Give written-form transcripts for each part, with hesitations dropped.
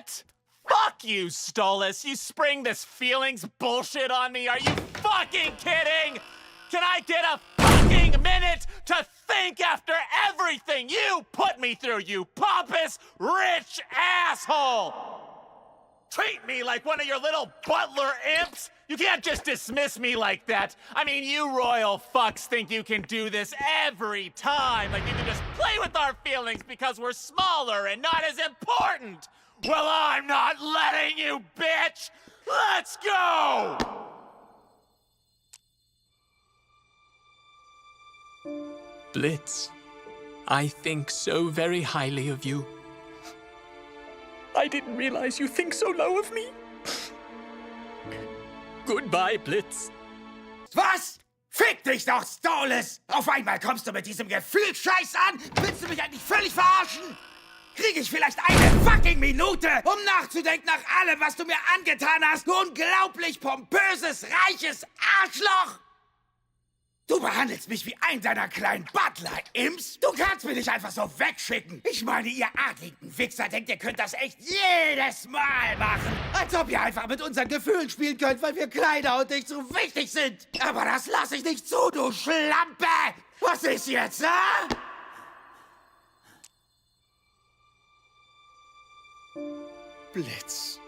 What? Fuck you, Stolas. You spring this feelings bullshit on me. Are you fucking kidding? Can I get a fucking minute to think after everything you put me through, you pompous, rich asshole? Treat me like one of your little butler imps? You can't just dismiss me like that. I mean, you royal fucks think you can do this every time. Like you can just play with our feelings because we're smaller and not as important. Well, I'm not letting you, bitch! Let's go! Blitz, I think so very highly of you. I didn't realize you think so low of me. Goodbye, Blitz. Was? Fick dich doch, Stolas! Auf einmal kommst du mit diesem Gefühlsscheiß an? Willst du mich eigentlich völlig verarschen? Krieg ich vielleicht eine fucking Minute, um nachzudenken nach allem, was du mir angetan hast, du unglaublich pompöses, reiches Arschloch? Du behandelst mich wie einen deiner kleinen Butler-Imps? Du kannst mich nicht einfach so wegschicken. Ich meine, ihr adligen Wichser denkt, ihr könnt das echt jedes Mal machen. Als ob ihr einfach mit unseren Gefühlen spielen könnt, weil wir kleiner und nicht so wichtig sind. Aber das lasse ich nicht zu, du Schlampe! Was ist jetzt, ha? Blitz,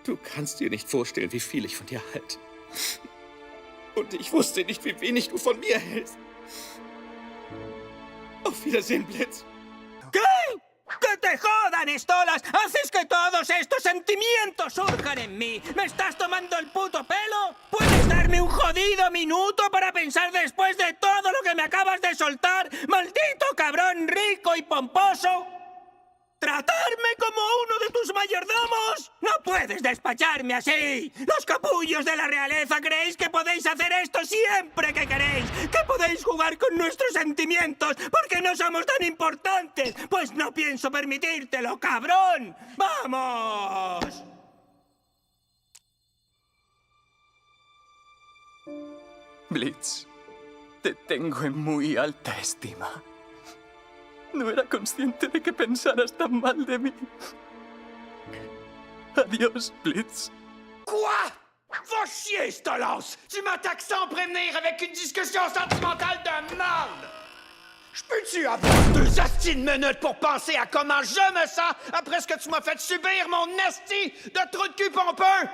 du kannst dir nicht vorstellen, wie viel ich von dir halte. Und ich wusste nicht, wie wenig du von mir hältst. Auf Wiedersehen, Blitz. ¿Qué? ¡Que te jodan, Stolas! ¡Haces que todos estos sentimientos surjan en mí! ¿Me estás tomando el puto pelo? ¿Puedes darme un jodido minuto para pensar después de todo lo que me acabas de soltar? ¡Maldito cabrón rico y pomposo! ¿Tratarme como uno de tus mayordomos? ¡No puedes despacharme así! ¡Los capullos de la realeza creéis que podéis hacer esto siempre que queréis! ¡Que podéis jugar con nuestros sentimientos porque no somos tan importantes! ¡Pues no pienso permitírtelo, cabrón! ¡Vamos! Blitz, te tengo en muy alta estima. No era consciente de que pensaras tan mal de mí. Adiós, Blitz. Quoi? Va chier, Stolas! Tu m'attaques sans prévenir avec une discussion sentimentale de merde! Je peux-tu avoir 2 astis de minutes pour penser à comment je me sens après ce que tu m'as fait subir, mon esti de trou de cul pompeux?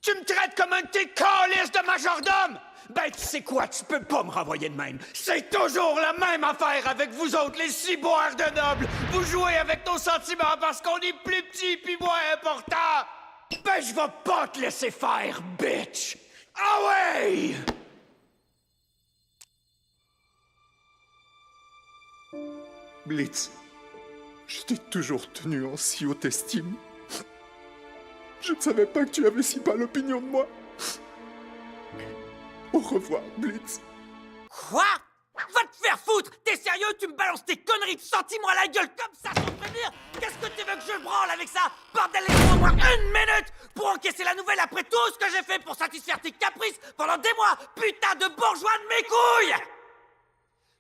Tu me traites comme un de tes câlisses de majordome! Ben, tu sais quoi, tu peux pas me renvoyer de même. C'est toujours la même affaire avec vous autres, les ciboires de nobles. Vous jouez avec nos sentiments parce qu'on est plus petits pis moins importants. Ben, je vais pas te laisser faire, bitch. Ah ouais! Blitz, je t'ai toujours tenu en si haute estime. Je ne savais pas que tu avais si pas l'opinion de moi. Au revoir, Blitz. Quoi? Va te faire foutre! T'es sérieux? Tu me balances tes conneries de sentiments à la gueule comme ça sans prévenir? Qu'est-ce que tu veux que je branle avec ça? Bordel, laisse-moi au moins 1 minute pour encaisser la nouvelle après tout ce que j'ai fait pour satisfaire tes caprices pendant des mois! Putain de bourgeois de mes couilles!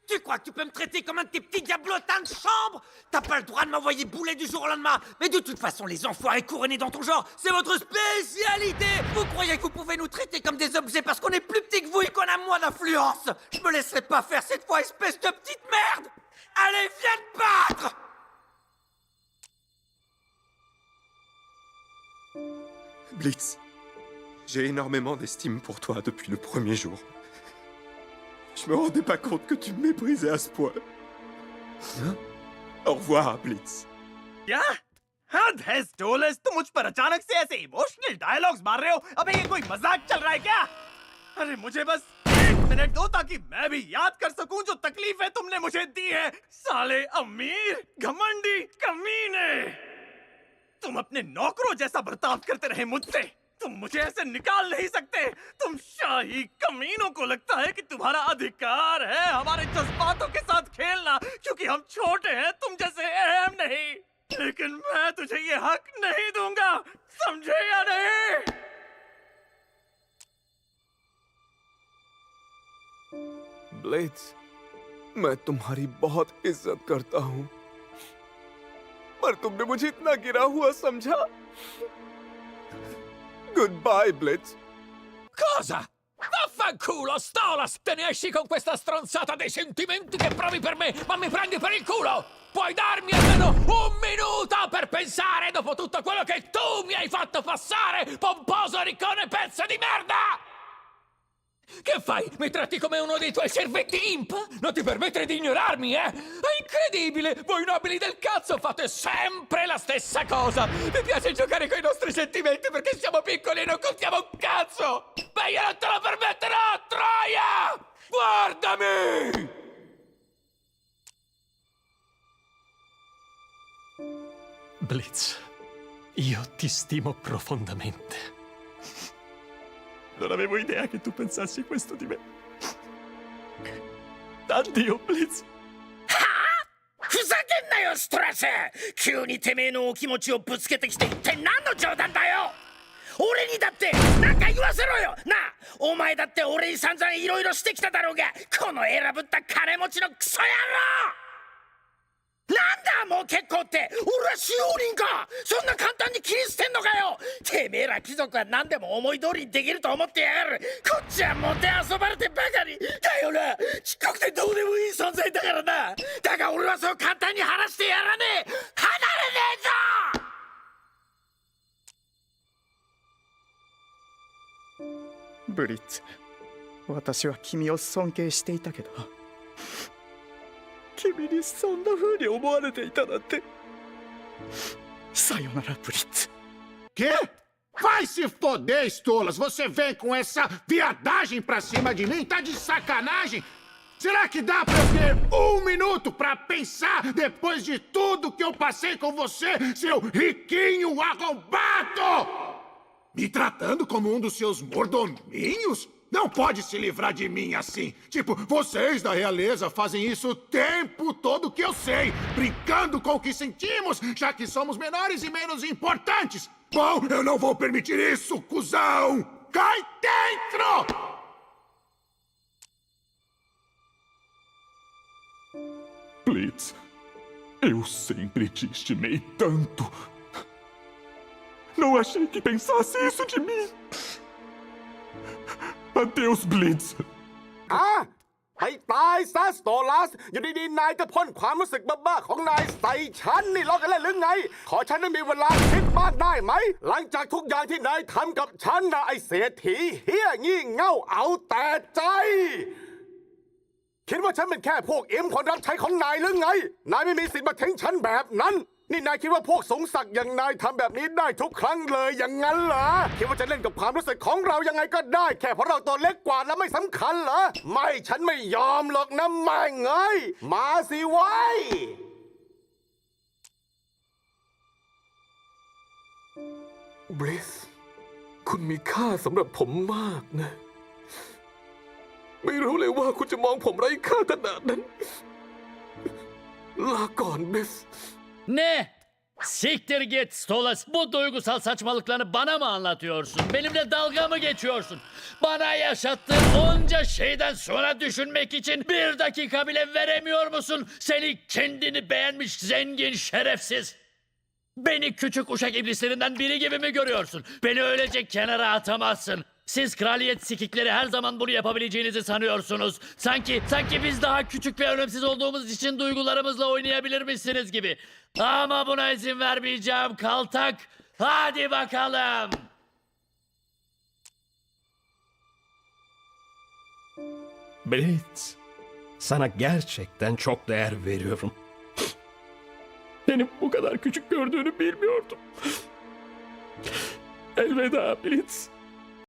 Tu crois que tu peux me traiter comme un de tes petits diablotins de chambre? T'as pas le droit de m'envoyer bouler du jour au lendemain. Mais de toute façon, les enfoirés couronnés dans ton genre, c'est votre spécialité. Vous croyez que vous pouvez nous traiter comme des objets parce qu'on est plus petits que vous et qu'on a moins d'influence? Je me laisserai pas faire cette fois, espèce de petite merde. Allez, viens te battre! Blitz, j'ai énormément d'estime pour toi depuis le premier jour. Je me rendais pas compte que tu me méprisais à ce point. Au revoir, Blitz. क्या? हद है स्टोलस, तुम मुझ पर अचानक से ऐसे इमोशनल डायलॉग्स मार रहे हो? अबे ये कोई मजाक चल रहा है क्या? अरे मुझे बस 1 मिनट दो ताकि मैं भी याद कर सकूं जो तकलीफें तुमने मुझे दी है। साले अमीर, घमंडी, कमीने! तुम अपने नौकरों जैसा बर्ताव करते रहे मुझसे। तुम मुझे ऐसे निकाल नहीं सकते। तुम शाही कमीनों को लगता है कि तुम्हारा अधिकार है हमारे जज्बातों के साथ खेलना क्योंकि हम छोटे हैं, तुम जैसे अहम नहीं। लेकिन मैं तुझे ये हक नहीं दूंगा, समझे या नहीं? ब्लिट्ज, मैं तुम्हारी बहुत इज्जत करता हूँ पर तुमने मुझे इतना गिरा हुआ समझा। Goodbye, Blitz. Cosa? Vaffanculo, Stolas! Te ne esci con questa stronzata dei sentimenti che provi per me, ma mi prendi per il culo! Puoi darmi almeno un minuto per pensare dopo tutto quello che tu mi hai fatto passare, pomposo riccone pezzo di merda! Che fai? Mi tratti come uno dei tuoi servetti imp? Non ti permettere di ignorarmi, eh? È incredibile! Voi nobili del cazzo fate sempre la stessa cosa! Mi piace giocare con i nostri sentimenti perché siamo piccoli e non contiamo un cazzo! Ma io non te lo permetterò, Troia! Guardami! Blitz, io ti stimo profondamente. Non avevo idea che tu pensassi questo di me. Addio, Blitz. ふざけんなよストラス。急にてめえのお気持ちをぶつけてきて一体何の冗談だよ。俺にだって何か言わせろよなあ。お前だって俺に散々いろいろしてきただろうが、この選ぶった金持ちのクソ野郎。なんだもう結構って、俺は使用人か。そんな簡単に切り捨てんのかよ。てめえら貴族は何でも思い通りにできると思ってやがる。こっちはもてあそばれてばかりだよな。ちっこくてどうでもいい存在だからな。だが俺はそう簡単に話してやらねえ。離れねえぞ。ブリッツ、私は君を尊敬していたけど、君にそんな風に思われていたなんて。さよなら、ブリッツ。 Quê? Vai se foder, Stolas! Você vem com essa viadagem pra cima de mim? Tá de sacanagem? Será que dá pra eu ter um minuto pra pensar depois de tudo que eu passei com você, seu riquinho arrombado? Me tratando como um dos seus mordominhos? Não pode se livrar de mim assim. Tipo, vocês da realeza fazem isso o tempo todo que eu sei. Brincando com o que sentimos, já que somos menores e menos importantes. Bom, eu não vou permitir isso, cuzão! Cai dentro! Blitz, eu sempre te estimei tanto. Não achei que pensasse isso de mim. Adeus, Blitz. ให้ตายซะสโตลัสอยู่ดีๆนายก็พ่นความรู้สึกบ้าๆของนายใส่ฉันนี่ล้อกันเล่นหรือไงขอฉันได้มีเวลาคิดบ้างได้ไหมหลังจากทุกอย่างที่นายทำกับฉันนะไอ้เศรษฐีเฮี้ยงี่เง่าเอาแต่ใจคิดว่าฉันเป็นแค่พวกเอ็มคนรับใช้ของนายหรือไงนายไม่มีสิทธิ์มาทิ้งฉันแบบนั้นนี่นายคิดว่าพวกสูงศักดิ์อย่างนายทำแบบนี้ได้ทุกครั้งเลยอย่างนั้นเหรอคิดว่าจะเล่นกับความรู้สึกของเรายังไงก็ได้แค่เพราะเราตัวเล็กกว่าแล้วไม่สำคัญเหรอไม่ฉันไม่ยอมหรอกนะแม่งเอ้ยมาสิไว้บริสคุณมีค่าสำหรับผมมากนะไม่รู้เลยว่าคุณจะมองผมไร้ค่าขนาดนั้นลาก่อนบริสNe? Siktir git Stolas. Bu duygusal saçmalıklarını bana mı anlatıyorsun? Benimle dalga mı geçiyorsun? Bana yaşattığın onca şeyden sonra düşünmek için bir dakika bile veremiyor musun? Seni kendini beğenmiş zengin şerefsiz. Beni küçük uşak iblislerinden biri gibi mi görüyorsun? Beni öylece kenara atamazsın. Siz kraliyet sikikleri her zaman bunu yapabileceğinizi sanıyorsunuz. Sanki biz daha küçük ve önemsiz olduğumuz için duygularımızla oynayabilirmişsiniz gibi. Ama buna izin vermeyeceğim kaltak. Hadi bakalım. Blitz, sana gerçekten çok değer veriyorum. Beni bu kadar küçük gördüğünü bilmiyordum. Elveda Blitz.